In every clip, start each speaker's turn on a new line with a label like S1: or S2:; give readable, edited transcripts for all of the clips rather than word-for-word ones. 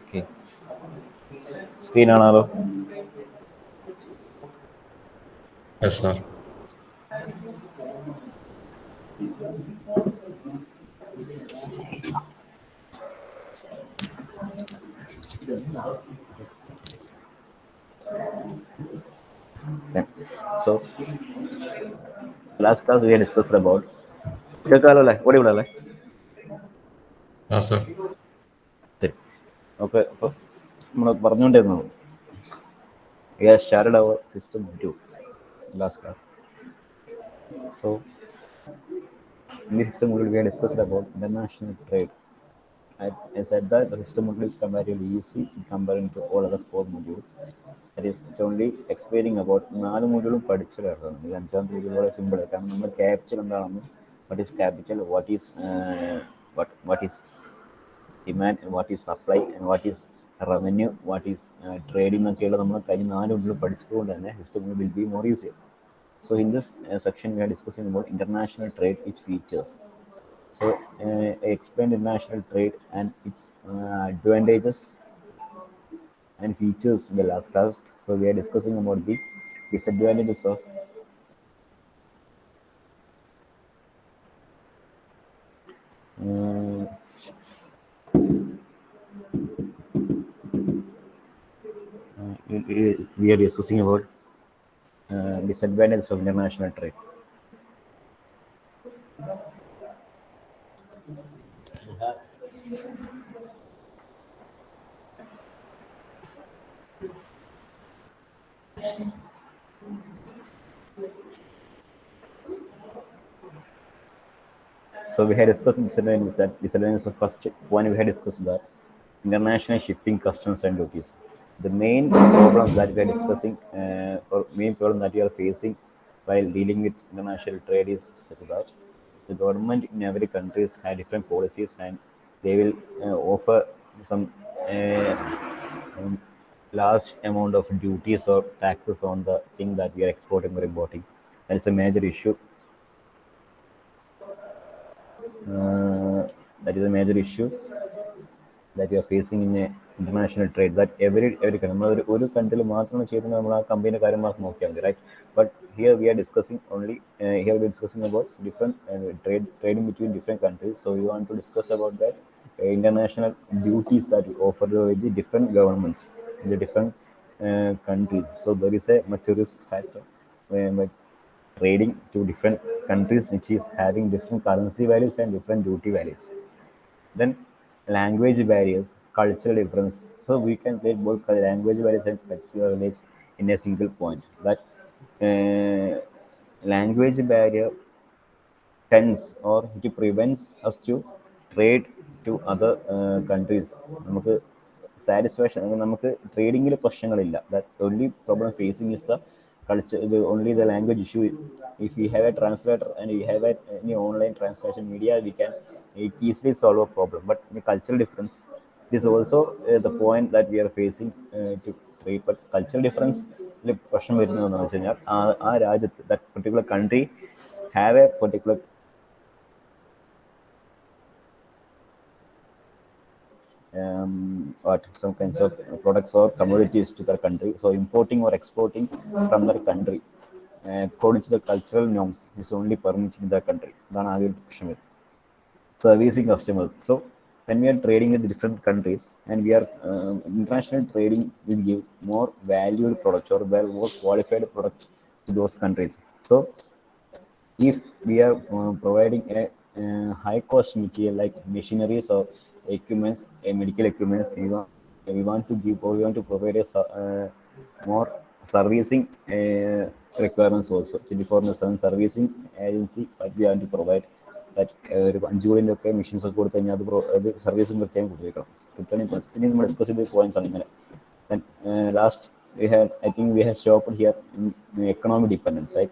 S1: Okay. Screen ആണല്ലോ.
S2: Yes, sir.
S1: So last class we had discussed about കേൾക്കാമല്ലോ അല്ലേ? ഓടിവിടാം അല്ലേ?
S2: Yes, sir.
S1: ശരി. Okay, അപ്പോൾ നമ്മൾ പറഞ്ഞുകൊണ്ടിരുന്നത് we have started our system 2 last class. So in this system module we have discussed about international trade. I said that the system module is comparatively easy comparing to all other 4 modules. That is it only explaining about 4 മോഡ്യൂളും പഠിച്ചു കിടക്കണം. ഇത് 5ാമത്തെ module വളരെ simple. കാരണം നമ്മൾ capital എന്താണെന്നും what is capital, what is demand, and what is supply, and what is revenue, what is trading എന്നൊക്കെയുള്ള നമ്മൾ കഴിഞ്ഞ 4 മോഡ്യൂൾ പഠിച്ചതുകൊണ്ട് തന്നെ system will be more easier. So in this section we are discussing about international trade, its features. So I explained international trade and its advantages and features in the last class. So we are discussing about the disadvantages of we are discussing about disadvantages of international trade. So we had discussed disadvantages of first point. We had discussed that international shipping customs and duties. The main problem that we are discussing, or main problem that we are facing while dealing with international trade is such that the government in every country have different policies, and they will offer some large amount of duties or taxes on the thing that we are exporting or importing. That is a major issue. That is a major issue that we are facing in a international trade. That every country, നമ്മൾ ഒരു കൺട്രിയിൽ മാത്രം ചെയ്ത് നമ്മൾ ആ കമ്പനിയുടെ കാര്യം മാത്രം നോക്കിയാൽ മതി, right? But here we are discussing only here we are discussing about different trading between different countries. So we want to discuss about that international duties that we offer to the different governments in the different countries. So there is a much risk factor when trading to different countries which is having different currency values and different duty values. Then language barriers, cultural difference. So we can take both language barriers and cultural barriers in a single point. That language barrier tends or it prevents us to trade to other countries. നമുക്ക് satisfaction, നമുക്ക് ട്രേഡിങ്ങിൽ പ്രശ്നങ്ങളില്ല. That only problem facing is the culture, only the language issue. If we have a translator and we have any online translation media, we can easily solve a problem. But the cultural difference is also the point that we are facing to trade. But cultural difference പ്രശ്നം വരുന്നത് എന്താണെന്ന് വെച്ച് കഴിഞ്ഞാൽ ആ രാജ്യത്ത് that particular country have a particular some kinds of products or commodities to their country. So importing or exporting from their country according to the cultural norms is only permitted in their country. That's our question. Servicing customers. So when we are trading with different countries and we are international trading will give more valued products or more qualified products to those countries. So if we are providing a high cost material like machineries or equipments, medical equipments, we want to give or we want to provide a more servicing requirements also. 24/7 servicing agency that we want to provide that ഒരു 5 കോടിൻ്റെ machines ഒക്കെ കൊടുത്തു കഴിഞ്ഞാൽ അത് സർവീസും കൃത്യമായി കൊടുത്തേക്കണം. Returning പർച്ചേസിന് നമ്മൾ discuss ചെയ്ത പോയിന്റ്സ് ആണ് ഇങ്ങനെ. Last I think we have stopped here in economic dependence, right?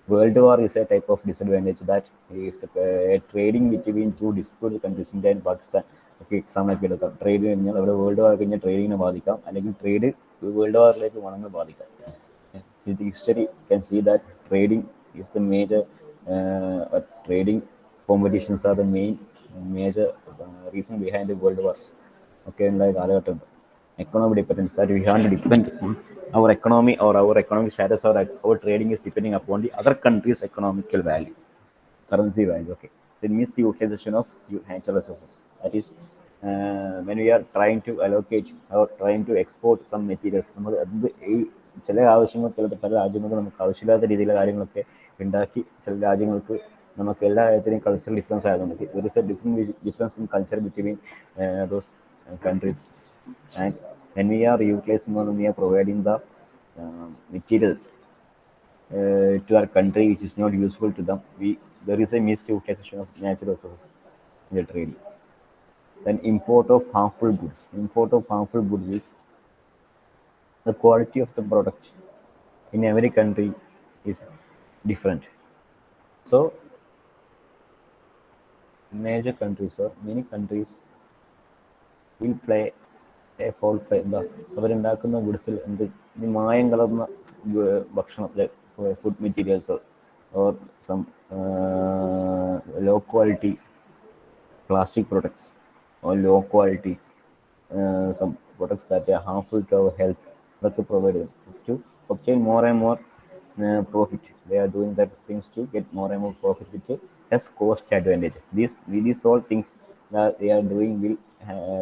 S1: World war is a type of disadvantage that if the trading between two disputed countries, India and Pakistan, okay, example ഒക്കെ എടുക്കാം. Trade കഴിഞ്ഞാൽ അവിടെ world war കഴിഞ്ഞാൽ ട്രേഡിങ്ങിനെ ബാധിക്കാം, അല്ലെങ്കിൽ trade world വാറിലേക്ക് വേണമെങ്കിൽ ബാധിക്കാം. With history, you can see that trading is the major But trading competitions are the major reason behind the world wars. Okay, like കാലഘട്ടമുണ്ട്. Economic dependence, that we have to depend on our economy or our economic status or our trading is depending upon the other country's economical value, currency value. Okay, the misutilization of natural resources. That is, when we are trying to allocate or trying to export some materials, നമ്മൾ അത് ഈ ചില ആവശ്യങ്ങൾ പല രാജ്യങ്ങൾക്ക് നമുക്ക് ആവശ്യമില്ലാത്ത രീതിയിലുള്ള കാര്യങ്ങളൊക്കെ ഉണ്ടാക്കി ചില രാജ്യങ്ങൾക്ക് നമുക്ക് എല്ലാ രാജ്യത്തിനും കൾച്ചറൽ ഡിഫറൻസ് ആയതുകൊണ്ട് there is a difference in culture between those countries. And when we are utilizing or when we are providing the materials to our country which is not useful to them, there is a misutilization of natural resources in the trading. Then import of harmful goods. Import of harmful goods is the quality of the product in every country is different. So major countries or many countries will play a foul play. അവരുണ്ടാക്കുന്ന ഗുഡ്സിൽ എന്ത് ഈ മായം കലർന്ന ഭക്ഷണം food materials or some low quality plastic products or low quality some products that are harmful to our health that to provide them to obtain more and more profit. They are doing that things to get more and more profit with a less cost advantage. These all things that they are doing will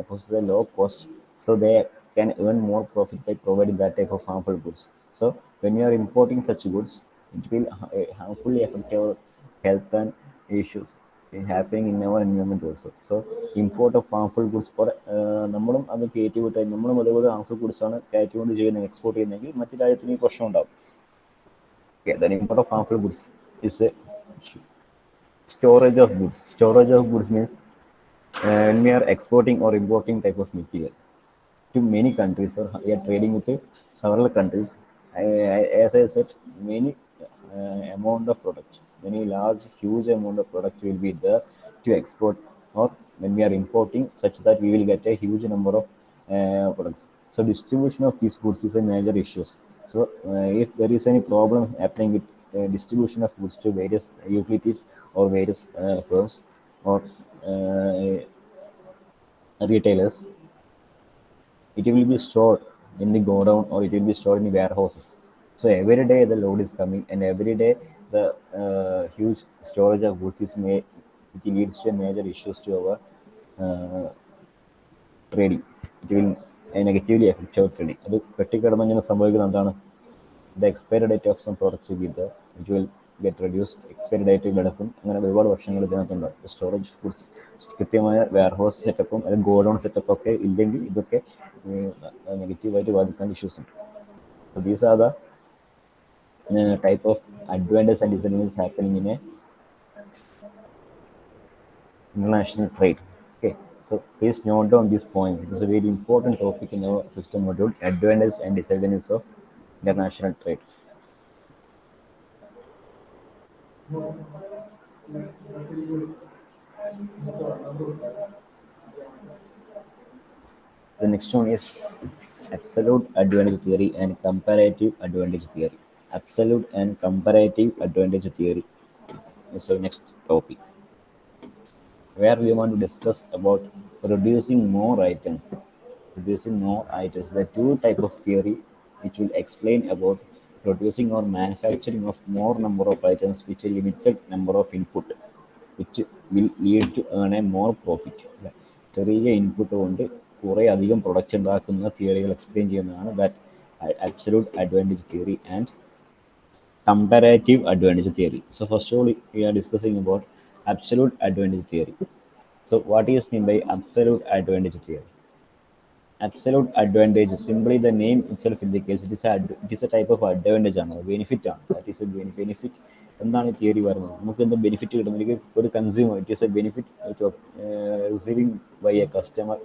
S1: possess a low cost, so they can earn more profit by providing that type of harmful goods. So when you are importing such goods, it will harmfully affect our health and issues happening in our environment also. So import of harmful goods for നമ്മളും അത് കയറ്റി വിട്ട് നമ്മളും അതേപോലെ harmful goods ആണ് കയറ്റി കൊണ്ട് ചെയ്യുന്ന എക്സ്പോർട്ട് ചെയ്യുന്നെങ്കിൽ മറ്റു രാജ്യത്തിന് ഈ പ്രശ്നം ഉണ്ടാവും. Okay, then import of harmful goods is a storage of goods. Storage of goods means when we are exporting or importing type of material to many countries or we are trading with several countries. As I said, many amount of product, many large, huge amount of product will be there to export, or when we are importing, such that we will get a huge number of products. So distribution of these goods is a major issue. So if there is any problem happening with distribution of goods to various utilities or various firms or retailers, it will be stored in the godown or it will be stored in the warehouses. So every day the load is coming, and every day the huge storage of goods is made. It leads to major issues to our trading. It will negatively affect our trading. അത് കെട്ടിക്കിടന്ന് സംഭവിക്കുന്നത് എന്താണ്? The expiry date of some products will be there. It will get reduced. Expiry date കിടക്കും. അങ്ങനെ ഒരുപാട് വർഷങ്ങൾ ഇതിനകത്തുണ്ടാവും. Storage foods കൃത്യമായ warehouse സെറ്റപ്പും അല്ലെങ്കിൽ ഗോഡൗൺ സെറ്റപ്പ് ഒക്കെ ഇല്ലെങ്കിൽ ഇതൊക്കെ നെഗറ്റീവായിട്ട് ബാധിക്കാൻ ഇഷ്യൂസ് ഉണ്ട്. So these are the type of advantages and disadvantages happening in a international trade. Okay, so please note down this point. It is a very important topic in our system module: advantages and disadvantages of international trade. The next one is absolute advantage theory and comparative advantage theory. Absolute and comparative advantage theory is our next topic, where we want to discuss about producing more items. Producing more items. The two type of theory which will explain about producing or manufacturing of more number of items which a limited number of input, which will lead to earn a more profit. ചെറിയ input കൊണ്ട് കുറേ അധികം product ഉണ്ടാക്കുന്ന തിയറികൾ explain ചെയ്യുന്നതാണ് that absolute advantage theory and comparative advantage theory. So first of all, we are discussing about absolute advantage theory. So what is mean by absolute advantage theory? Absolute advantage, simply the name itself indicates it is a type of advantage ആണ്, benefit ആണ്. That is a benefit. എന്താണ് theory പറയുന്നത്? നമുക്ക് എന്ത് benefit കിട്ടുന്നെങ്കിൽ ഒരു consumer it is a benefit receiving by a customer,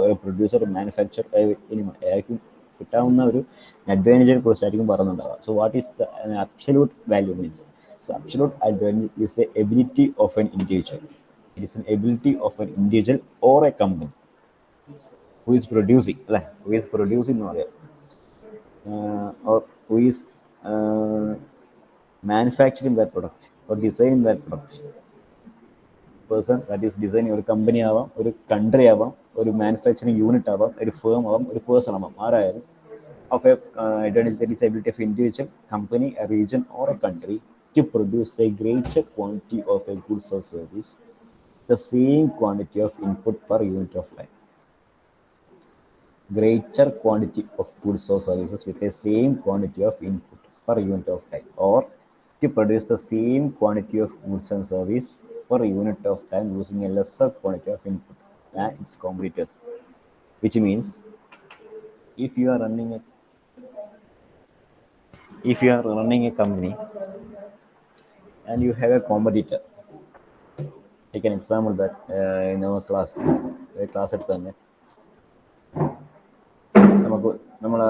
S1: ഒരു producer, manufacture, അയാൾക്ക് കിട്ടാവുന്ന ഒരു അഡ്വാൻറ്റേജിനെ കുറിച്ചായിരിക്കും പറയുന്നുണ്ടാവുക. So what is the absolute value means? So absolute advantage is the ability of an individual. It is an ability of an individual or a company who is producing, who is producing or who is manufacturing that product or designing that product. Person that is designing ഒരു company ആവാം, ഒരു country ആവാം, ഒരു manufacturing unit ആവാം, ഒരു firm ആവാം, ഒരു person ആവാം, ആരായാലും of a advantage that is ability of individual, company, a region or a country to produce a greater quantity of a goods or service, the same quantity of input per unit of time. Greater quantity of goods or services with the same quantity of input per unit of time, or to produce the same quantity of goods and service per unit of time using a lesser quantity of input than its competitors. Which means if you are running a company and you have a competitor, take an example that in our class, എടുത്ത് തന്നെ നമുക്ക് നമ്മളെ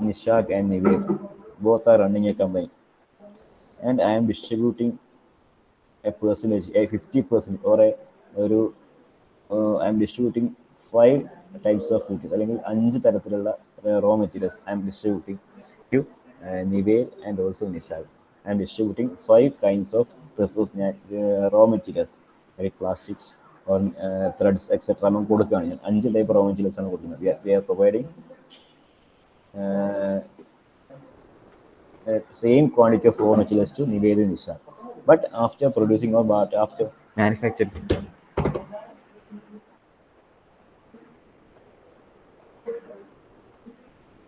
S1: Nishak and Nived both are running a company, and I am distributing a percentage, a 50% or ഒരു I am distributing 5 types of food, അല്ലെങ്കിൽ 5 തരത്തിലുള്ള raw materials I am distributing to Nived and also Nishak. I am distributing 5 kinds of raw materials like plastics or threads etc. നമുക്ക് കൊടുക്കുകയാണ്. ഞാൻ 5 type raw materials ആണ് കൊടുക്കുന്നത്. We are providing same quantity of raw materials to Nived and Nishak. But after producing or after manufacturing,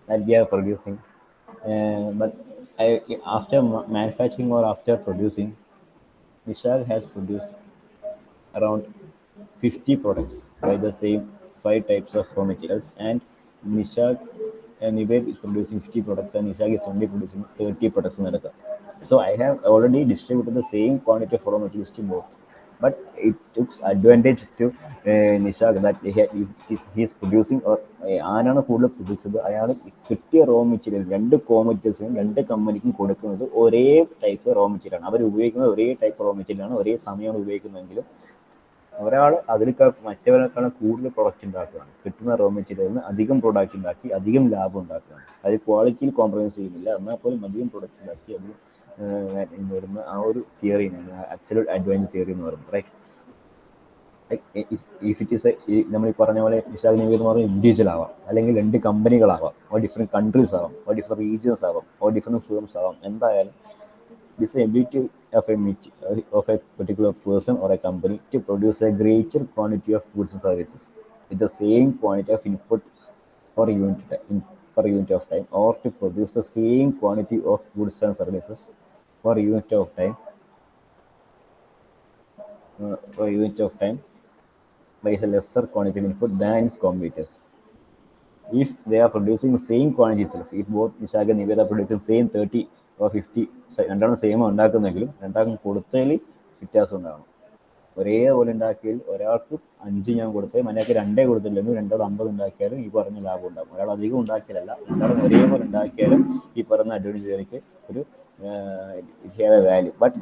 S1: that we are producing, but after manufacturing or after producing, Nishak has produced around 50 products by the same 5 types of raw materials, and Nishak and Nived is producing 50 products and Nishak is only producing 30 products in America. So I have already distributed the same quantity of raw materials to both. But it took advantage to Nishak that he is producing or ആരാണ് കൂടുതൽ produce അയാൾ കിട്ടിയ raw material രണ്ട് കോമറ്റീവ്സിനും രണ്ട് കമ്പനിക്കും കൊടുക്കുന്നത് ഒരേ type raw മെറ്റീരിയലാണ്. അവർ ഉപയോഗിക്കുന്നത് ഒരേ ടൈപ്പ് റോ മെറ്റീരിയലാണ്, ഒരേ സമയമാണ് ഉപയോഗിക്കുന്നതെങ്കിലും ഒരാൾ അതിനേക്കാൾ മറ്റവരെക്കാളും കൂടുതൽ പ്രൊഡക്റ്റ് ഉണ്ടാക്കുകയാണ്. കിട്ടുന്ന റോ മെറ്റീരിയലിന് അധികം പ്രൊഡക്റ്റ് ഉണ്ടാക്കി അധികം ലാഭം ഉണ്ടാക്കുകയാണ്. അത് ക്വാളിറ്റിയിൽ കോംപ്രമൈസ് ചെയ്യുന്നില്ല, എന്നാൽ പോലും അധികം പ്രൊഡക്റ്റ് ഉണ്ടാക്കി അത് വരുന്ന ആ ഒരു തിയറിയാണ് അബ്സല്യൂട്ട് അഡ്വാൻറ്റേജ് തിയറി എന്ന് പറയുന്നത്. റൈറ്റ്, ഇഫ് ഇറ്റ് ഇസ് നമ്മൾ ഈ പറഞ്ഞ പോലെ വിശാഖ നിവി എന്ന് പറഞ്ഞാൽ ഇൻഡിവിജ്വൽ ആവാം, അല്ലെങ്കിൽ രണ്ട് കമ്പനികളാവാം, ഓർ ഡിഫറെൻറ്റ് കൺട്രീസ് ആവാം, ഓർ ഡിഫറെൻറ്റ് റീജിയൻസ് ആവാം, ഓർ ഡിഫറെൻറ്റ് ഫേംസ് ആവാം. എന്തായാലും this ability of a particular person or a company to produce a greater quantity of goods and services with the same quantity of input per unit of time, or to produce the same quantity of goods and services per unit of time by a lesser quantity of input than its competitors. If they are producing the same quantity itself, if both Nishak and Nived are producing same 30 or 50, രണ്ടാണ് same ഉണ്ടാക്കുന്നെങ്കിലും രണ്ടാൾക്കും കൊടുത്തതിൽ വ്യത്യാസം ഉണ്ടാകണം. ഒരേപോലെ ഉണ്ടാക്കിയാൽ ഒരാൾക്ക് 5 ഞാൻ കൊടുത്തത് മറ്റേ 2 കൊടുത്തില്ലെങ്കിൽ രണ്ടാൾ 50 ഉണ്ടാക്കിയാലും ഈ പറഞ്ഞ ലാഭം ഉണ്ടാകും. ഒരാൾ അധികം ഉണ്ടാക്കിയാലല്ല, രണ്ടാളും ഒരേപോലെ ഉണ്ടാക്കിയാലും ഈ പറഞ്ഞ അഡ്വാൻറ്റേജ് ഒരു have A value, but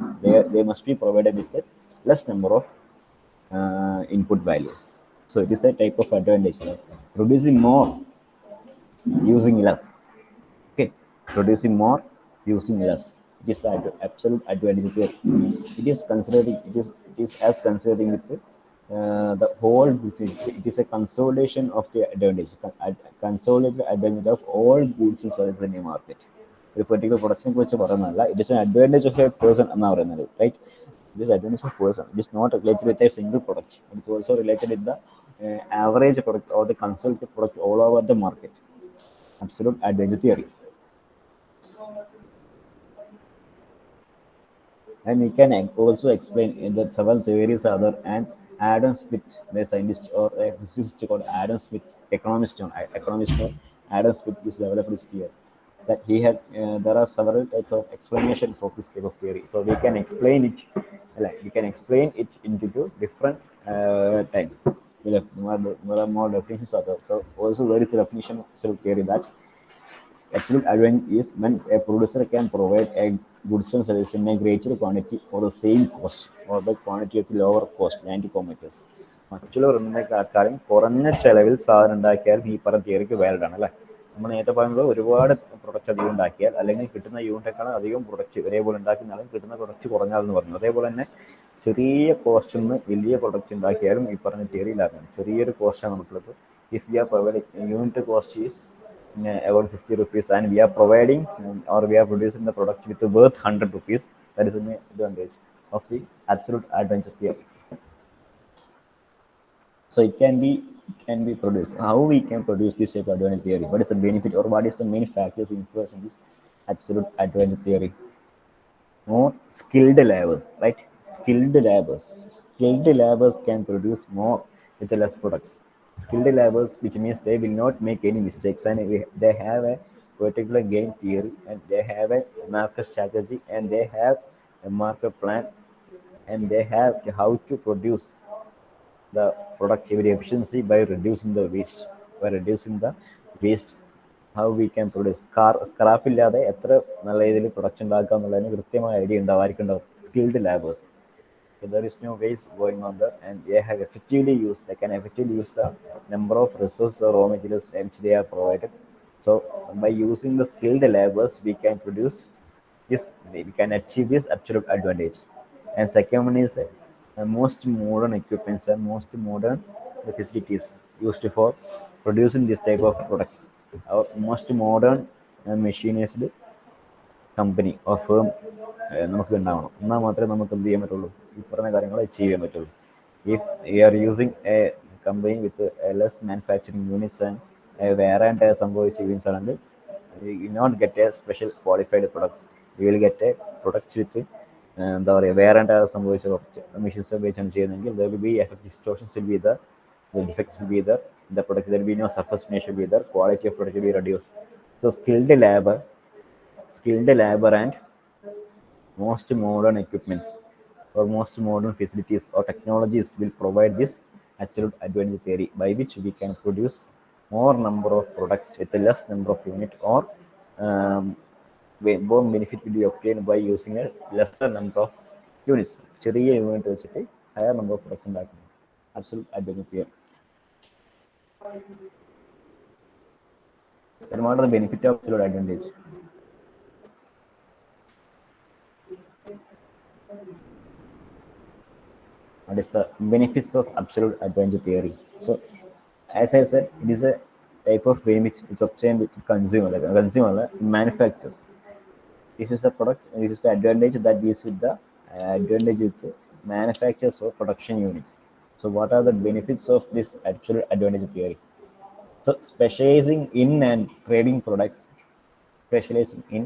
S1: they must be provided with a less number of input values. So it is a type of advantage, producing more using less. Okay, producing more using less, it is the absolute advantage here. It is as considering with the whole business. It is a consolidation of the advantage, consolidated advantage of all goods and services in the market. ഒരു particular പ്രൊഡക്ഷനെ കുറിച്ച് പറയുന്നതല്ല, it is an advantage of a person എന്നാണ് പറയുന്നത്. Right, it is advantage of person. It is not related with a single product, it is also related with the average product or the consolidated product all over the market. Absolute advantage theory. And we can also explain that several theories are there, and Adam Smith, the scientist or a physicist called Adam Smith, economist Adam Smith is developed this theory. That he had, there are several types of explanation for this type of theory. So we can explain it, into different types. There are more definitions of that. So also there is a definition of theory that absolute advantage is when a producer can provide a goods and services in a greater quantity for the same cost, or the quantity at lower cost than the competitors. മറ്റുള്ളവർ ഉണ്ടാക്കാളും കുറഞ്ഞ ചെലവിൽ സാധനം ഉണ്ടാക്കിയാൽ ഈ പറഞ്ഞ തിയറിക്ക് valid ആണ് അല്ലേ. നമ്മൾ നേരത്തെ പറയുന്നത് ഒരുപാട് പ്രൊഡക്റ്റ് അധികം ഉണ്ടാക്കിയാൽ അല്ലെങ്കിൽ കിട്ടുന്ന യൂണിറ്റേക്കാളും അധികം പ്രൊഡക്റ്റ് ഒരേപോലെ ഉണ്ടാക്കുന്നതാലും കിട്ടുന്ന പ്രൊഡക്റ്റ് കുറഞ്ഞാലെന്ന് പറഞ്ഞു. അതേപോലെ തന്നെ ചെറിയ കോസ്റ്റിൽ നിന്ന് വലിയ പ്രൊഡക്റ്റ് ഉണ്ടാക്കിയാലും ഈ പറഞ്ഞ തിയറിയിലാക്കണം. ചെറിയൊരു കോസ്റ്റാണ് നമുക്കുള്ളത്. If we are providing unit cost is about 50 rupees and we are providing or we are producing the product with worth 100 rupees, that is the advantage of the absolute advantage theory. So it can be produced. How we can produce this type of advantage theory? What is the benefit or what is the main factors influencing this absolute advantage theory? More skilled laborers, right? Skilled laborers can produce more with less products. Skilled laborers, which means they will not make any mistakes and they have a particular game theory and they have a market strategy and they have a market plan and they have how to produce the productivity efficiency by reducing the waste. How we can produce scrap ഇല്ലാതെ എത്ര നല്ല രീതിയിൽ production ഉണ്ടാക്കുക എന്നുള്ളതിന് കൃത്യമായ idea ഉണ്ടാവും, ആർക്കുണ്ടാവും? Skilled labours. So there is no waste going on there and they can effectively use the number of resources or raw materials which they are provided. So by using the skilled laborers we can produce this, we can achieve this absolute advantage. And second one is most modern equipments and most modern facilities used for producing this type of products. Our most modern machinized company or firm നമുക്ക് ഉണ്ടാവണം. എന്നാൽ മാത്രമേ നമുക്ക് എന്ത് ചെയ്യാൻ പറ്റുള്ളൂ? ഈ പറഞ്ഞ കാര്യങ്ങൾ അച്ചീവ് ചെയ്യാൻ പറ്റുള്ളൂ. If you are using a company with less manufacturing units and വേറെ സംഭവിച്ച യൂണിറ്റ്സ് ആണെങ്കിൽ you not get a special qualified products. You will get a products with എന്താ പറയുക, വേറെ സംഭവിച്ച മെഷീൻസ് ഉപയോഗിച്ചാണ് ചെയ്യുന്നതെങ്കിൽ there will be effect distortions will be there, the defects will be there, the product there will be no surface finish will be there, quality of product will be reduced. So skilled labor and most modern equipments or most modern facilities or technologies will provide this absolute advantage theory by which we can produce more number of products with a less number of unit or more benefit will be obtained by using a lesser number of units. ചെറിയ unit വെച്ചിട്ട് higher number of products ഉണ്ടാക്കുന്നു. absolute advantage theory. Then what are the benefit of absolute advantage? What is the benefits of absolute advantage theory? So as I said, it is a type of benefit which obtained with consumer manufacturers. This is the product, this is the advantage that deals with the advantage with the manufacturers or production units. So what are the benefits of this absolute advantage theory? So specializing in and trading products, specializing in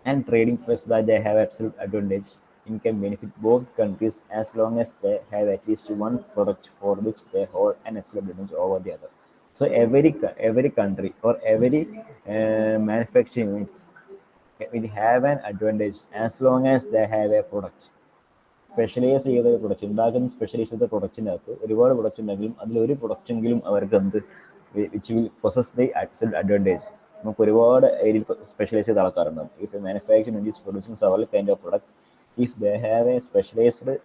S1: and trading products that they have absolute advantage in can benefit both countries as long as they have at least one product for which they hold an absolute advantage over the other. So every country or every manufacturing units will have an advantage as long as they have a product. Specialise ചെയ്ത product ഉണ്ടാക്കുന്ന specialise ചെയ്ത പ്രൊഡക്റ്റിൻ്റെ അകത്ത് ഒരുപാട് product ഉണ്ടെങ്കിലും അതിലൊരു പ്രൊഡക്റ്റെങ്കിലും അവർക്ക് എന്ത് which will possess the absolute advantage. നമുക്ക് ഒരുപാട് ഏരിയയിൽ സ്പെഷ്യലൈസ് ചെയ്ത ആൾക്കാരുണ്ടാവും. If manufacturing is producing several kind of products, if they have A specialised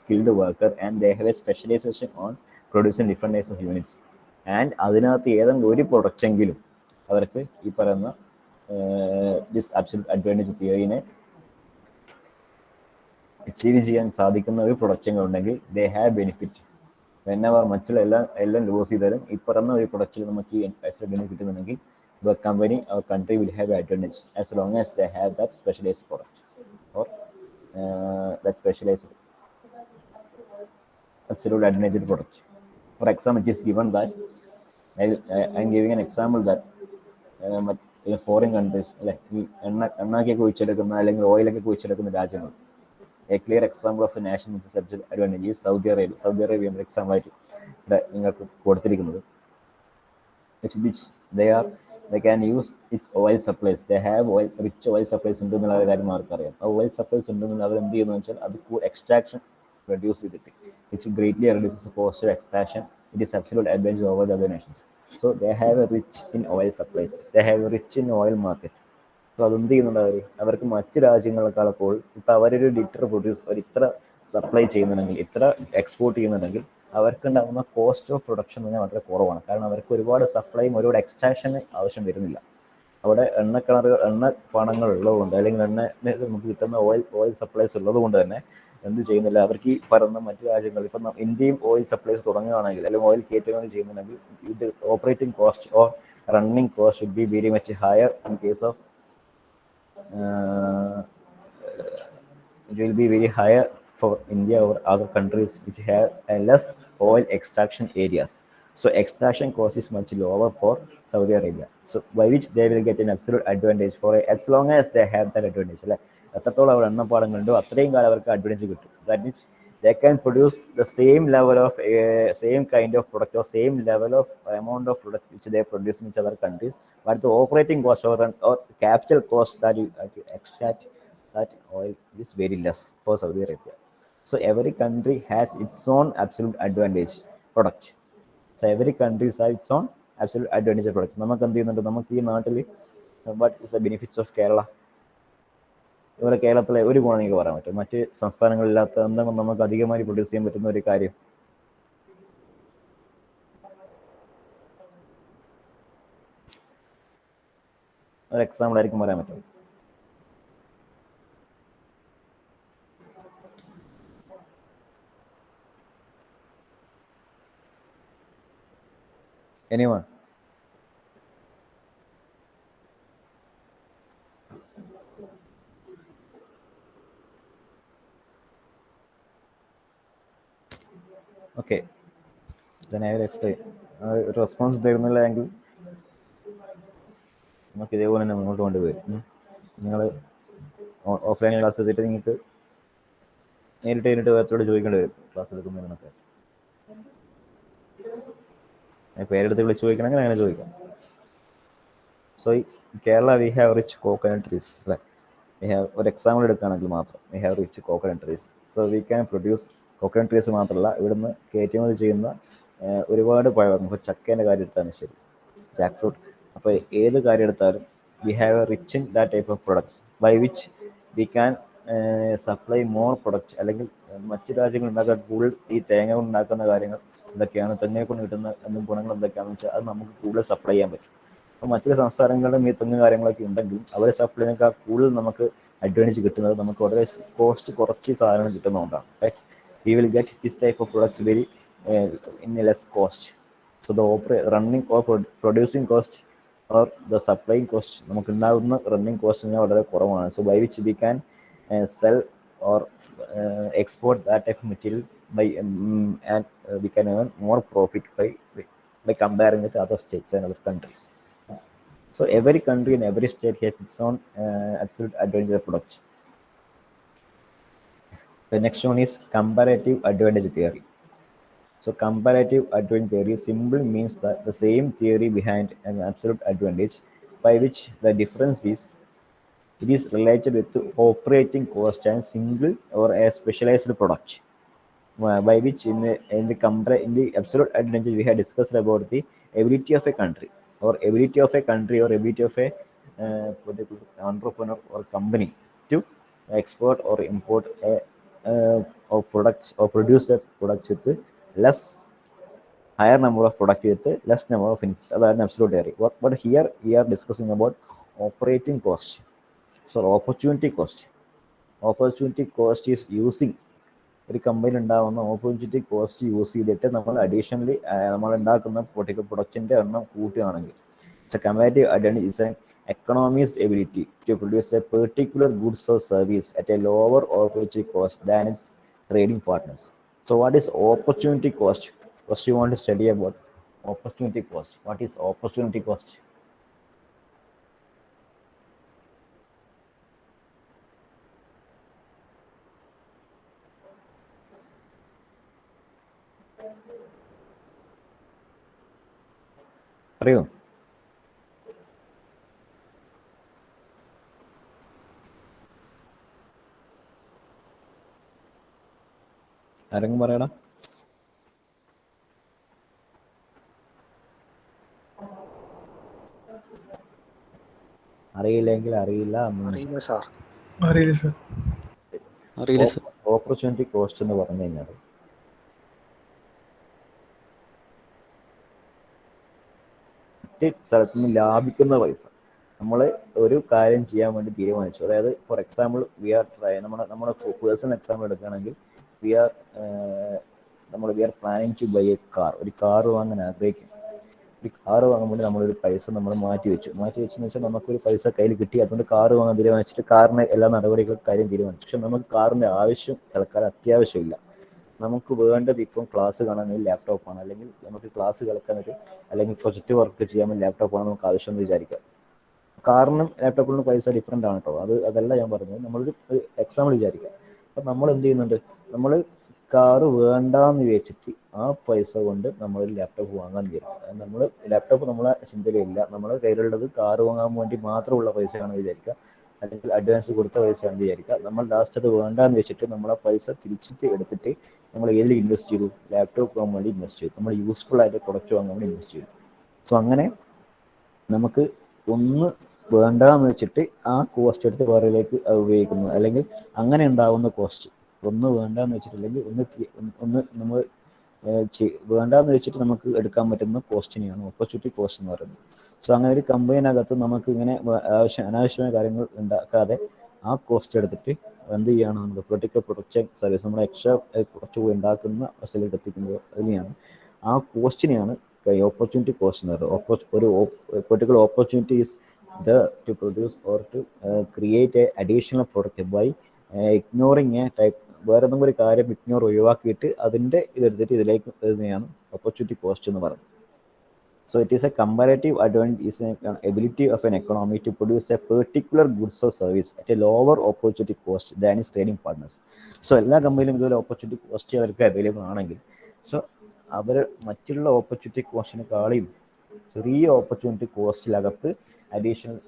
S1: skilled worker and they have a specialization on producing different types of units and അതിനകത്ത് ഏതെങ്കിലും ഒരു പ്രൊഡക്റ്റെങ്കിലും അവർക്ക് ഈ പറയുന്ന ദിസ് ആബ്സല്യൂട്ട് അഡ്വാൻറ്റേജ് തിയറിനെ അച്ചീവ് ചെയ്യാൻ സാധിക്കുന്ന ഒരു പ്രൊഡക്റ്റുകൾ ഉണ്ടെങ്കിൽ ദേ ഹാവ് ബെനിഫിറ്റ്. വെനെവർ മറ്റുള്ള എല്ലാം ലോസ് ചെയ്താലും ഈ പറയുന്ന ഒരു പ്രൊഡക്റ്റിൽ നമുക്ക് ഈ benefit കിട്ടുന്നുണ്ടെങ്കിൽ the company or country will have advantage as long as they have that specialized product or that specialized absolute advantage product. For example, it is given that I am giving an example that in foreign countries like എണ്ണയൊക്കെ കുഴിച്ചെടുക്കുന്ന അല്ലെങ്കിൽ ഓയിലൊക്കെ കുഴിച്ചെടുക്കുന്ന രാജ്യങ്ങൾ, a clear example of a nation with subject advantage is Saudi Arabia. Saudi Arabia എന്ന example ആയിട്ട് ഇവിടെ നിങ്ങൾക്ക് കൊടുത്തിരിക്കുന്നത്, which they can use its oil supplies. They have rich oil supplies ഉണ്ടെന്നുള്ള കാര്യം ആർക്കറിയാം. ആ oil supplies ഉണ്ടെന്നുള്ള അവർ എന്ത് ചെയ്യുന്നു വെച്ചാൽ അത് extraction reduce ചെയ്തിട്ട് which greatly reduces the cost of extraction. It is absolute advantage over the other nations. So they have a rich in oil supplies. They have a rich in oil market. So അതെന്ത് ചെയ്യുന്നുണ്ട് അവർക്ക് മറ്റ് രാജ്യങ്ങളെക്കാളപ്പോൾ ഇപ്പം അവരൊരു litre produce ഒരു ഇത്ര supply ചെയ്യുന്നുണ്ടെങ്കിൽ ഇത്ര എക്സ്പോർട്ട് ചെയ്യുന്നുണ്ടെങ്കിൽ അവർക്കുണ്ടാകുന്ന കോസ്റ്റ് ഓഫ് പ്രൊഡക്ഷൻ തന്നെ വളരെ കുറവാണ്. കാരണം അവർക്ക് ഒരുപാട് സപ്ലൈയും ഒരുപാട് എക്സ്ട്രാക്ഷന് ആവശ്യം വരുന്നില്ല. അവിടെ എണ്ണപ്പാടങ്ങൾ ഉള്ളതുകൊണ്ട്, അല്ലെങ്കിൽ നമുക്ക് കിട്ടുന്ന ഓയിൽ സപ്ലൈസ് ഉള്ളത് കൊണ്ട് തന്നെ എന്ത് ചെയ്യുന്നില്ല, അവർക്ക് ഈ പറയുന്ന മറ്റു രാജ്യങ്ങൾ, ഇപ്പം ഇന്ത്യയും ഓയിൽ സപ്ലൈസ് തുടങ്ങുകയാണെങ്കിൽ, അല്ലെങ്കിൽ ഓയിൽ കയറ്റുകയാണ് ചെയ്യുന്നുണ്ടെങ്കിൽ, ഇത് operating cost or running cost should be very much higher in case of it will be very higher for India or other countries which have a less oil extraction areas. So extraction cost is much lower for Saudi Arabia. So by which they will get an absolute advantage for as long as they have that advantage. എത്രത്തോളം അവർ എണ്ണപ്പാടങ്ങളുണ്ടോ അത്രയും കാലം അവർക്ക് advantage കിട്ടും. That means they can produce the same level of same kind of product or same level of amount of product which they produce in other countries, but the operating cost or capital cost that you extract that oil is very less for Saudi Arabia. So every country has its own absolute advantage product. So every country has its own absolute advantage product. നമുക്ക് എന്ത് ചെയ്യുന്നുണ്ട്, നമുക്ക് ഈ നാട്ടിൽ what is the benefits of Kerala? ഇവിടെ കേരളത്തിലെ ഒരു ഗുണം എനിക്ക് പറയാൻ പറ്റും, മറ്റ് സംസ്ഥാനങ്ങളില്ലാത്ത എന്തെങ്കിലും നമുക്ക് അധികമായി പ്രൊഡ്യൂസ് ചെയ്യാൻ പറ്റുന്ന ഒരു കാര്യം? ഒരു എക്സാമ്പിൾ ആയിരിക്കും പറയാൻ പറ്റും. Anyone? Okay, then I will explain. Response തരുന്നില്ല എങ്കിൽ നമുക്ക് ഇതേപോലെ തന്നെ മുന്നോട്ട് കൊണ്ടുപോയി. നിങ്ങൾ ഓഫ്ലൈൻ ക്ലാസ് ചെയ്തിട്ട് നിങ്ങൾക്ക് നേരിട്ട് വേറത്തോട് ചോദിക്കേണ്ടി വരും ക്ലാസ് എടുക്കുന്നതിനൊക്കെ. പേരെടുത്ത് വിളിച്ച് ചോദിക്കണമെങ്കിൽ അങ്ങനെ ചോദിക്കാം. So Kerala we have rich coconut trees, അല്ലേ? വി ഹാവ് ഒരു എക്സാമ്പിൾ എടുക്കുകയാണെങ്കിൽ മാത്രം we have rich coconut trees. So we can produce coconut trees മാത്രമല്ല, ഇവിടുന്ന് കയറ്റുമതി ചെയ്യുന്ന ഒരുപാട് പഴം, ഇപ്പോൾ ചക്കേൻ്റെ കാര്യം എടുത്താലും ശരി, ജാക്ക് ഫ്രൂട്ട്, അപ്പോൾ ഏത് കാര്യം എടുത്താലും we have a rich in that type of products by which we can supply more product. അല്ലെങ്കിൽ മറ്റു രാജ്യങ്ങൾ ഉണ്ടാക്കാൻ കൂടുതൽ ഈ തേങ്ങ കൊണ്ട് ഉണ്ടാക്കുന്ന കാര്യങ്ങൾ എന്തൊക്കെയാണ്, തെങ്ങിനെ കൊണ്ട് കിട്ടുന്ന ഗുണങ്ങൾ എന്തൊക്കെയാണെന്ന് വെച്ചാൽ അത് നമുക്ക് കൂടുതൽ സപ്ലൈ ചെയ്യാൻ പറ്റും. അപ്പോൾ മറ്റു സംസ്ഥാനങ്ങളിലും ഈ തെങ്ങ് കാര്യങ്ങളൊക്കെ ഉണ്ടെങ്കിൽ അവർ സപ്ലൈനേക്കാൾ കൂടുതൽ നമുക്ക് അഡ്വാൻറ്റേജ് കിട്ടുന്നത് നമുക്ക് വളരെ കോസ്റ്റ് കുറച്ച് സാധനം കിട്ടുന്നതുകൊണ്ടാണ്. We will get this type of products very in a less cost. So the running or producing cost or the supplying cost, നമുക്ക് ഉണ്ടാകുന്ന റണ്ണിങ് കോസ്റ്റിന് വളരെ കുറവാണ്. So by which we can sell or export that type of material and we can earn more profit by comparing with other states and other countries. So every country and every state has its own absolute advantage of product. The next one is comparative advantage theory. So comparative advantage theory simply means that the same theory behind an absolute advantage, by which the difference is it is related with the operating cost and single or a specialized product, by which in the absolute advantage we have discussed about the ability of a country or ability of a particular entrepreneur or company to export or import or products or produce that products with less higher number of product with less number of input. That is an absolute area. But here we are discussing about operating cost. So opportunity cost is using ഒരു company ഉണ്ടാകുന്ന opportunity cost use ചെയ്തിട്ട് നമ്മൾ additionally നമ്മൾ ഉണ്ടാക്കുന്ന particular പ്രൊഡക്റ്റിൻ്റെ എണ്ണം കൂട്ടുകയാണെങ്കിൽ, comparative advantage is an economy's ability to produce a particular goods or service at a lower opportunity cost than its trading partners. So what is opportunity cost? First you want to study about opportunity cost. What is opportunity cost? അറിയോ? ആരെങ്കിലും പറയടാ. അറിയില്ലെങ്കിൽ അറിയില്ല. Opportunity cost എന്ന് പറഞ്ഞു കഴിഞ്ഞാൽ മറ്റ് സ്ഥലത്ത് നിന്ന് ലാഭിക്കുന്ന പൈസ. നമ്മൾ ഒരു കാര്യം ചെയ്യാൻ വേണ്ടി തീരുമാനിച്ചു, അതായത് for example we are try നമ്മുടെ പേഴ്സണൽ എക്സാമ്പിൾ എടുക്കുകയാണെങ്കിൽ we are we are planning to buy a car. ഒരു കാർ വാങ്ങാൻ ആഗ്രഹിക്കും. ഒരു കാർ വാങ്ങാൻ വേണ്ടി നമ്മളൊരു പൈസ നമ്മൾ മാറ്റി വെച്ചെന്ന് വെച്ചാൽ നമുക്കൊരു പൈസ കയ്യിൽ കിട്ടി, അതുകൊണ്ട് കാർ വാങ്ങാൻ തീരുമാനിച്ചിട്ട് കാറിന് എല്ലാ നടപടികളും കാര്യം തീരുമാനിച്ചു. പക്ഷെ നമുക്ക് കാറിന്റെ ആവശ്യം തൽക്കാലം അത്യാവശ്യമില്ല. നമുക്ക് വേണ്ടത് ഇപ്പം ക്ലാസ് കാണാൻ ഒരു ലാപ്ടോപ്പാണ്, അല്ലെങ്കിൽ നമുക്ക് ക്ലാസ് കേൾക്കാൻ അല്ലെങ്കിൽ പ്രൊജക്റ്റ് വർക്ക് ചെയ്യാൻ ലാപ്ടോപ്പാണ് നമുക്ക് ആവശ്യം എന്ന് വിചാരിക്കാം. കാറിനും ലാപ്ടോപ്പിനും പൈസ ഡിഫറെൻ്റ് ആണ് കേട്ടോ. അതല്ല ഞാൻ പറഞ്ഞത്. നമ്മളൊരു എക്സാമ്പിൾ വിചാരിക്കാം. അപ്പം നമ്മൾ എന്ത് ചെയ്യുന്നുണ്ട്, നമ്മൾ കാറ് വേണ്ടാന്ന് വിചാരിച്ചിട്ട് ആ പൈസ കൊണ്ട് നമ്മളൊരു ലാപ്ടോപ്പ് വാങ്ങാൻ തീരും. നമ്മൾ ലാപ്ടോപ്പ് നമ്മളെ ചിന്തയിലില്ല, നമ്മുടെ കയ്യിലുള്ളത് കാറ് വാങ്ങാൻ വേണ്ടി മാത്രമുള്ള പൈസയാണെന്ന് വിചാരിക്കുക, അല്ലെങ്കിൽ അഡ്വാൻസ് കൊടുത്ത പൈസയാണെന്ന് വിചാരിക്കുക. നമ്മൾ ലാസ്റ്റ് അത് വേണ്ടാന്ന് വെച്ചിട്ട് നമ്മൾ ആ പൈസ തിരിച്ചിട്ട് എടുത്തിട്ട് നമ്മൾ ഏതിൽ ഇൻവെസ്റ്റ് ചെയ്തു? ലാപ്ടോപ്പ് വാങ്ങാൻ വേണ്ടി ഇൻവെസ്റ്റ് ചെയ്തു. നമ്മൾ യൂസ്ഫുൾ ആയിട്ട് പ്രൊഡക്റ്റ് വാങ്ങാൻ വേണ്ടി ഇൻവെസ്റ്റ് ചെയ്തു. സോ അങ്ങനെ നമുക്ക് ഒന്ന് വേണ്ടാന്ന് വെച്ചിട്ട് ആ കോസ്റ്റ് എടുത്ത് വേറെയിലേക്ക് ഉപയോഗിക്കുന്നു, അല്ലെങ്കിൽ അങ്ങനെ ഉണ്ടാവുന്ന കോസ്റ്റ് ഒന്ന് വേണ്ടാന്ന് വെച്ചിട്ടില്ലെങ്കിൽ ഒന്ന് നമ്മൾ വേണ്ടാന്ന് വെച്ചിട്ട് നമുക്ക് എടുക്കാൻ പറ്റുന്ന കോസ്റ്റിനെയാണ് ഓപ്പർച്യൂണിറ്റി കോസ്റ്റ് എന്ന് പറയുന്നത്. സോ അങ്ങനെ ഒരു കമ്പനിനകത്ത് നമുക്ക് ഇങ്ങനെ അനാവശ്യമായ കാര്യങ്ങൾ ഉണ്ടാക്കാതെ ആ കോസ്റ്റ് എടുത്തിട്ട് എന്ത് ചെയ്യണം, നമ്മൾ പൊളിറ്റിക്കൽ പ്രൊഡക്ഷൻ സർവീസ് നമ്മൾ എക്സ്ട്രാ കുറച്ചുകൂടി ഉണ്ടാക്കുന്ന വശത്തിലേക്ക് എത്തിക്കുന്നത്. അതിനെയാണ് ആ കോസ്റ്റിനെയാണ് ഓപ്പർച്യൂണിറ്റി കോസ്റ്റ് എന്ന് പറയുന്നത്. ഒരു particular opportunity is to produce or to create a additional product by ignoring a type. വേറെ എന്തെങ്കിലും ഒരു കാര്യം ഇഗ്നോർ ഒഴിവാക്കിയിട്ട് അതിൻ്റെ ഇതെടുത്തിട്ട് ഇതിലേക്ക് വരുന്നതാണ് ഓപ്പർച്യൂണിറ്റി കോസ്റ്റ് എന്ന് പറയുന്നത്. So it is a comparative advantage, is an ability of an economy to produce a particular goods or service at a lower opportunity cost than its trading partners. So എല്ലാ കമ്പനിയിലും ഇതുപോലെ opportunity cost അവർക്ക് available ആണെങ്കിൽ, so അവർ മറ്റുള്ള opportunity കോസ്റ്റിനെക്കാളും ചെറിയ opportunity കോസ്റ്റിലകത്ത് additional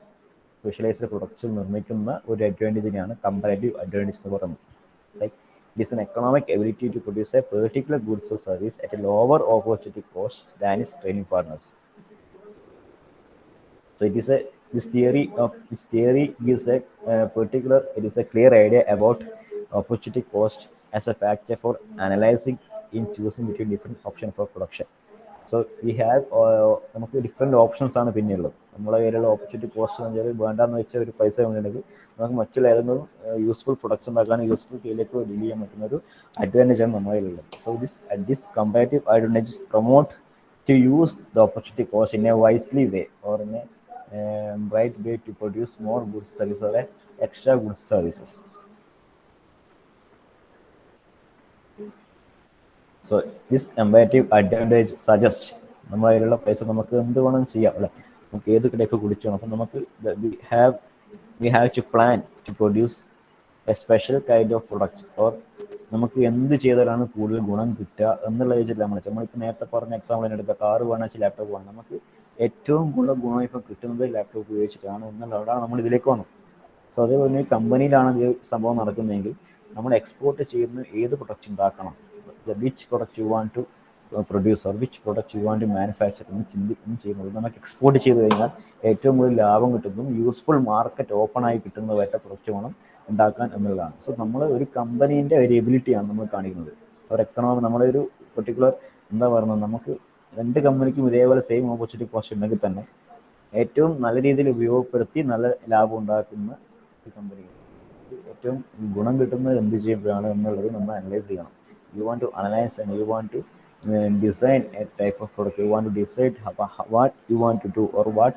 S1: specialised products നിർമ്മിക്കുന്ന ഒരു അഡ്വാൻറ്റേജിനെയാണ് comparative advantage എന്ന് പറയുന്നത്. Like it is an economic ability to produce a particular goods or service at a lower opportunity cost than its trading partners. So this theory gives a particular, it is a clear idea about opportunity cost as a factor for analyzing in choosing between different options for production. So we have നമുക്ക് different options ആണ് പിന്നെയുള്ളത്. നമ്മളെ കയ്യിലുള്ള opportunity cost എന്ന് വെച്ചാൽ വേണ്ടാന്ന് വെച്ചാൽ ഒരു പൈസ ഉണ്ടെങ്കിൽ നമുക്ക് മറ്റുള്ള ഏതെങ്കിലും യൂസ്ഫുൾ പ്രൊഡക്ട്സ് ഉണ്ടാക്കാനും യൂസ്ഫുൾ കീഴിലേക്ക് ഡീൽ ചെയ്യാൻ പറ്റുന്ന ഒരു അഡ്വാൻറ്റേജ് ആണ് നമ്മുടെ കയ്യിലുള്ളത്. So this comparative advantage promote to use the opportunity cost in a wisely way or in a right way to produce more goods services or extra goods services. So this comparative advantage suggests നമ്മുടെ കയ്യിലുള്ള പൈസ നമുക്ക് എന്ത് വേണം ചെയ്യാം അല്ലെ, നമുക്ക് ഏത് ടൈപ്പ് കുടിച്ചു വേണം. അപ്പം നമുക്ക് we have to plan to produce a special kind of product, or നമുക്ക് എന്ത് ചെയ്താലാണ് കൂടുതൽ ഗുണം കിട്ടുക എന്നുള്ള വെച്ചിട്ട് നമ്മളിപ്പോൾ നേരത്തെ പറഞ്ഞ എക്സാമ്പിൾ എടുക്കുക, കാറ് വേണം വെച്ചാൽ ലാപ്ടോപ്പ് വേണം, നമുക്ക് ഏറ്റവും കൂടുതൽ ഗുണം ഇപ്പം കിട്ടുന്നത് ലാപ്ടോപ്പ് ഉപയോഗിച്ചിട്ടാണ് എന്നുള്ളതാണ് നമ്മൾ ഇതിലേക്ക് വന്നത്. സോ അതേപോലെ കമ്പനിയിലാണ് ഇത് സംഭവം നടക്കുന്നതെങ്കിൽ നമ്മൾ എക്സ്പോർട്ട് ചെയ്യുന്ന ഏത് പ്രൊഡക്റ്റ് ഉണ്ടാക്കണം, which product you want to produce or which product you want to manufacture എന്ന് ചെയ്യുന്നത് നമുക്ക് എക്സ്പോർട്ട് ചെയ്ത് കഴിഞ്ഞാൽ ഏറ്റവും കൂടുതൽ ലാഭം കിട്ടുന്നതും യൂസ്ഫുൾ മാർക്കറ്റ് ഓപ്പൺ ആയി കിട്ടുന്നതുമായിട്ട് പ്രൊഡക്റ്റ് വേണം ഉണ്ടാക്കാൻ എന്നുള്ളതാണ്. സോ നമ്മൾ ഒരു കമ്പനീൻ്റെ ഒരു എബിലിറ്റിയാണ് നമ്മൾ കാണിക്കുന്നത്. ഒരു എക്കണോമി നമ്മുടെ ഒരു പെർട്ടിക്കുലർ എന്താ പറയുന്നത്, നമുക്ക് രണ്ട് കമ്പനിക്കും ഇതേപോലെ സെയിം ഓപ്പർച്യൂണിറ്റി കോസ്റ്റ് ഉണ്ടെങ്കിൽ തന്നെ ഏറ്റവും നല്ല രീതിയിൽ ഉപയോഗപ്പെടുത്തി നല്ല ലാഭം ഉണ്ടാക്കുന്ന ഒരു കമ്പനികൾ ഏറ്റവും ഗുണം കിട്ടുന്നത് എന്ത് ചെയ്യുമ്പോഴാണ് എന്നുള്ളത് നമ്മൾ അനലൈസ് ചെയ്യണം. You want to analyse and you want to design a type of product. You want to decide what you want to do or what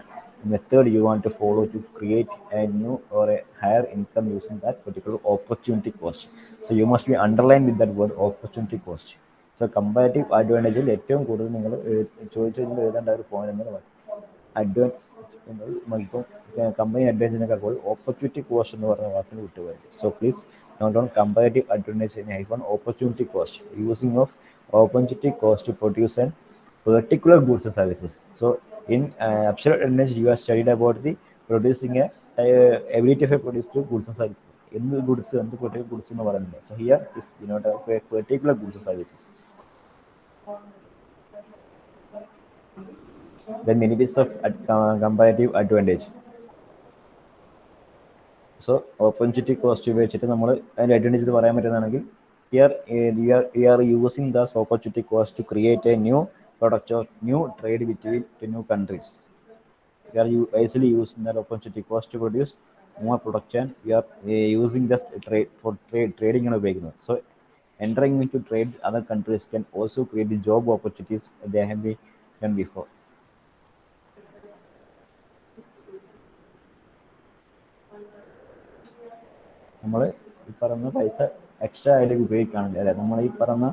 S1: method you want to follow to create a new or a higher income using that particular opportunity cost. So you must be underlined with that word opportunity cost. So comparative advantage ഏറ്റവും കൂടുതൽ നിങ്ങൾ ചോദിച്ചു കഴിഞ്ഞാൽ എഴുതേണ്ട ഒരു point എന്ന് ഇപ്പം company അഡ്വാൻറ്റേജിനേക്കാൾ opportunity cost എന്ന് പറഞ്ഞ വാക്കിന് വിട്ടുപോയത്. So please note on comparative advantage hyphen opportunity cost, using of opportunity cost to produce a particular goods and services. So in absolute advantage you have studied about the producing a ability of a produce to goods and services. എന്ത് goods എന്ത് particular goods എന്ന് പറയുന്നത്. So here is particular goods and services. Then benefits of comparative advantage. So opportunity cost ഉപയോഗിച്ചിട്ട് നമ്മൾ അതിൻ്റെ advantage പറയാൻ പറ്റുന്നതാണെങ്കിൽ here we are using this opportunity cost to create a new product or new trade between two new countries. You are wisely using that opportunity cost to produce more production. You are using just trade for trading and ഉപയോഗിക്കുന്നത്. So entering into trade other countries can also create the job opportunities they have been done before. നമ്മൾ ഈ പറയുന്ന പൈസ extra ആയിട്ട് ഉപയോഗിക്കുകയാണെങ്കിൽ അല്ലെ നമ്മൾ ഈ പറയുന്ന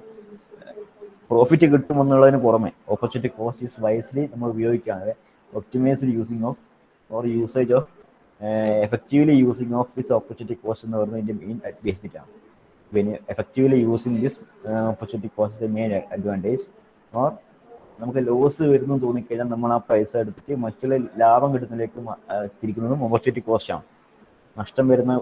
S1: പ്രോഫിറ്റ് കിട്ടുമെന്നുള്ളതിന് പുറമെ ഓപ്പർച്യൂണിറ്റി കോസ്റ്റ് ഈസ് വൈസ്ലി നമ്മൾ ഉപയോഗിക്കുകയാണെങ്കിൽ optimised using of or usage of effectively using of this opportunity cost എന്ന് പറയുന്നതിൻ്റെ main ബെനിഫിറ്റാണ്. effectively using this opportunity cost is the main advantage. or നമുക്ക് ലോസ് വരുന്നു തോന്നിക്കഴിഞ്ഞാൽ നമ്മൾ ആ പൈസ എടുത്തിട്ട് മറ്റുള്ള ലാഭം കിട്ടുന്നതിലേക്ക് തിരിക്കുന്നതും ഓപ്പർച്യൂണിറ്റി കോസ്റ്റാണ്. നഷ്ടം വരുന്ന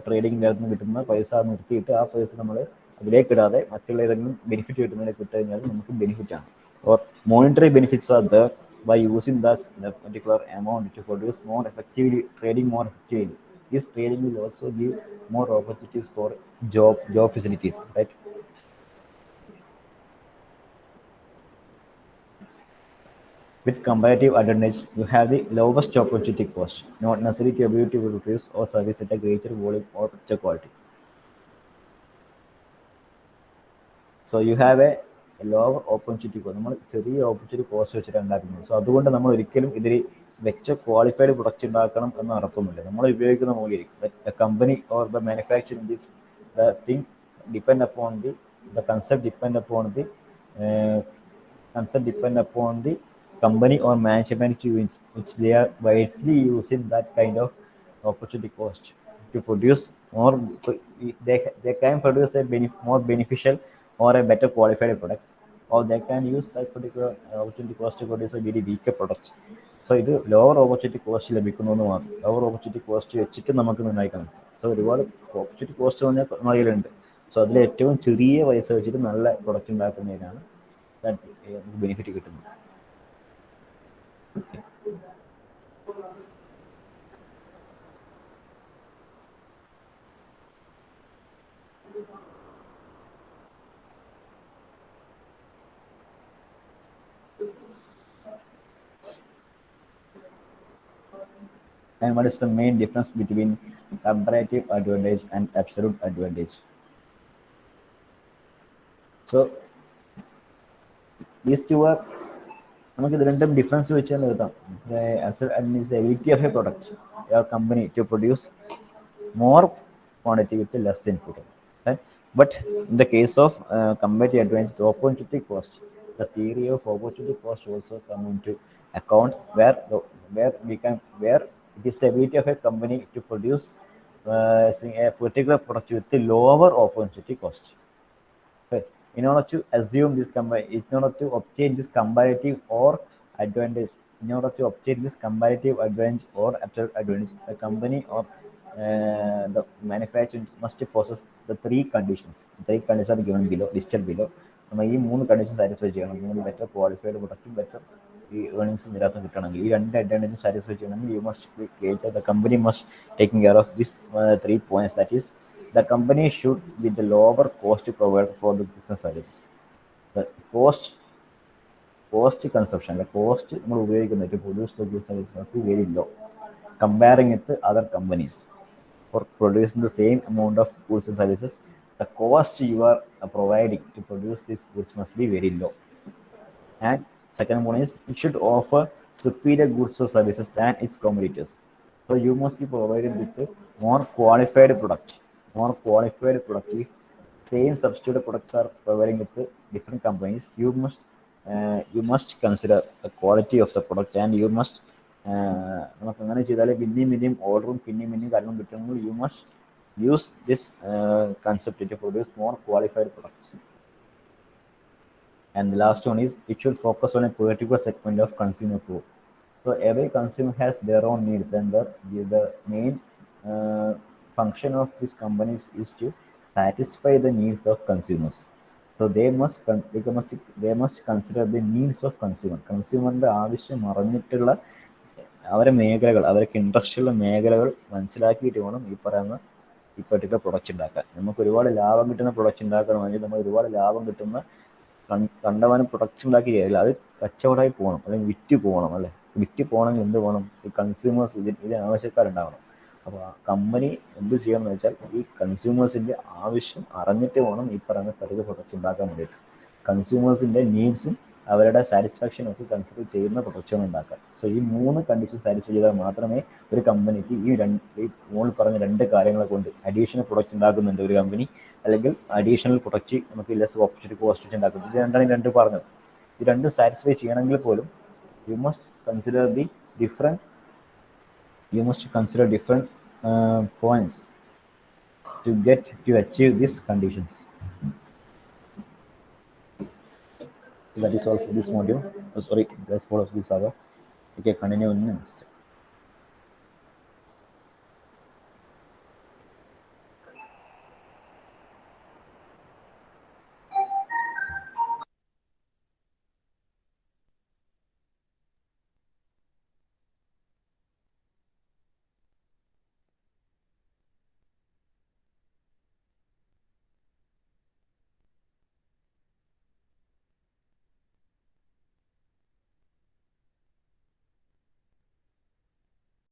S1: ട്രേഡിങ്ങിൻ്റെ അകത്ത് നിന്ന് കിട്ടുന്ന പൈസ നിർത്തിയിട്ട് ആ പൈസ നമ്മൾ അതിലേക്ക് ഇടാതെ മറ്റുള്ള ഏതെങ്കിലും ബെനിഫിറ്റ് കിട്ടുന്നതിലേക്ക് ഇട്ട് കഴിഞ്ഞാൽ നമുക്ക് ബെനിഫിറ്റാണ്. or monetary benefits are there by using that particular amount to produce more effectively, trading more effectively. This trading will also give more opportunities for job facilities, right? With comparative advantage, you have the lowest opportunity cost, not necessarily to ability to produce or service at a greater volume or richer quality. So you have A lower opportunity cost. നമ്മൾ ചെറിയ opportunity cost വെച്ചിട്ടാണ് ഉണ്ടാക്കുന്നത്. So അതുകൊണ്ട് നമ്മൾ ഒരിക്കലും ഇതിൽ വെച്ച qualified product ഉണ്ടാക്കണം എന്ന് അർത്ഥമൊന്നുമില്ല. നമ്മൾ ഉപയോഗിക്കുന്ന മൂല്യം company or the manufacturing this the thing depend upon the concept depend upon the company or management units which they are wisely using that kind of opportunity cost to produce more. They can produce a more beneficial or a better qualified products, or they can use that particular opportunity cost to produce a very weaker products. So ഇത് lower opportunity cost ലഭിക്കുന്നതെന്ന് മാത്രം. Lower opportunity cost വെച്ചിട്ട് നമുക്ക് നിർണ്ണയിക്കണം. So ഒരുപാട് opportunity cost പറഞ്ഞാൽ നമ്മുടെ കയ്യിലുണ്ട്. സോ അതിൽ ഏറ്റവും ചെറിയ പൈസ വെച്ചിട്ട് നല്ല പ്രൊഡക്റ്റ് ഉണ്ടാക്കുന്നതിനാണ് ബെനിഫിറ്റ് കിട്ടുന്നത്. And what is the main difference between comparative advantage and absolute advantage? So these two are നമുക്ക് ഇത് രണ്ടും ഡിഫറൻസ് വെച്ചാൽ എഴുതാം. ability of a product or company to produce more quantity with less input, right? But in the case of comparative advantage, the opportunity cost, the theory of opportunity cost also come into account, where it is the ability of a company to produce a particular product with a lower opportunity cost. Right. In order to assume this in order to obtain this comparative or advantage, in order to obtain this comparative advantage or absolute advantage, the company or the manufacturer must possess the three conditions. Three conditions are given below, listed below. നമ്മൾ ഈ മൂന്ന് condition satisfy ചെയ്യണം. നിങ്ങൾ better qualified പ്രൊഡക്റ്റും better ഈ ഏർണിങ്സും ഇതിനകത്ത് കിട്ടണമെങ്കിൽ ഈ രണ്ട് അഡ്വാൻറ്റേജും സാറ്റിസ്ഫൈ ചെയ്യണമെങ്കിൽ you must create the company must taking care of this 3 points. That is, the company should be the lower cost provider for the business services. The cost consumption, the cost നമ്മൾ ഉപയോഗിക്കുന്നത് to produce the goods services must be very low comparing it to other companies. For producing the same amount of goods and services, the cost you are providing to produce these goods must be very low. And second one is, it should offer superior goods or services than its competitors. So you must be provided with a more qualified product. If same substitute products are providing with different companies, you must consider the quality of the product, and you must നമുക്ക് അങ്ങനെ ചെയ്താൽ പിന്നെയും ഓർഡറും പിന്നെയും കാര്യങ്ങളും കിട്ടുമ്പോൾ you must use this concept to produce more qualified products. And the last one is, it should focus on a particular segment of consumer group. So every consumer has their own needs, and the main function of these companies is to satisfy the needs of consumers. So they must consider the needs of consumer. കൺസ്യൂമറിൻ്റെ ആവശ്യം അറിഞ്ഞിട്ടുള്ള അവരെ മേഖലകൾ, അവർക്ക് interest ഉള്ള മേഖലകൾ മനസ്സിലാക്കിയിട്ട് വേണം ഈ പറയുന്ന ഈ പെർട്ടിക്കുലർ പ്രൊഡക്റ്റ് ഉണ്ടാക്കാൻ. നമുക്ക് ഒരുപാട് ലാഭം കിട്ടുന്ന പ്രൊഡക്റ്റ് ഉണ്ടാക്കണമെങ്കിൽ നമ്മൾ ഒരുപാട് ലാഭം കിട്ടുന്ന കണ്ടമാനം പ്രൊഡക്ട്സ് ഉണ്ടാക്കി ചെയ്യില്ല. അത് കച്ചവടമായി പോകണം, അല്ലെങ്കിൽ വിറ്റ് പോകണം, അല്ലേ? വിറ്റ് പോകണമെങ്കിൽ എന്ത് വേണം? ഈ കൺസ്യൂമേഴ്സ് ഇതിന് ആവശ്യക്കാരുണ്ടാവണം. അപ്പോൾ കമ്പനി എന്ത് ചെയ്യണം എന്ന് വെച്ചാൽ ഈ കൺസ്യൂമേഴ്സിൻ്റെ ആവശ്യം അറിഞ്ഞിട്ട് വേണം ഈ പറയുന്ന തരത്തിൽ പ്രൊഡക്റ്റ് ഉണ്ടാക്കാൻ വേണ്ടിയിട്ട്. കൺസ്യൂമേഴ്സിൻ്റെ നീഡ്സും അവരുടെ സാറ്റിസ്ഫാക്ഷനും ഒക്കെ കൺസിഡർ ചെയ്യുന്ന പ്രൊഡക്റ്റുകൾ ഉണ്ടാക്കാൻ. സോ ഈ 3 കണ്ടീഷൻ സാറ്റിസ്ഫൈ ചെയ്താൽ മാത്രമേ ഒരു കമ്പനിക്ക് ഈ മുകളിൽ പറഞ്ഞ 2 കാര്യങ്ങളെ കൊണ്ട് അഡീഷണൽ പ്രൊഡക്റ്റ് ഉണ്ടാക്കുന്നുണ്ട് ഒരു കമ്പനി, അല്ലെങ്കിൽ അഡീഷണൽ പ്രൊഡക്റ്റ് നമുക്ക് ലെസ് ഓപ്പർച്യൂണിറ്റി കോസ്റ്റ് വെച്ച് ഉണ്ടാക്കും. ഇത് രണ്ടാണ് ഈ 2 പറഞ്ഞത്. ഈ 2 സാറ്റിസ്ഫൈ ചെയ്യണമെങ്കിൽ പോലും you must consider the different points to achieve these conditions. So that is all for this module. Sorry, let's follow this other. Okay, continue in next.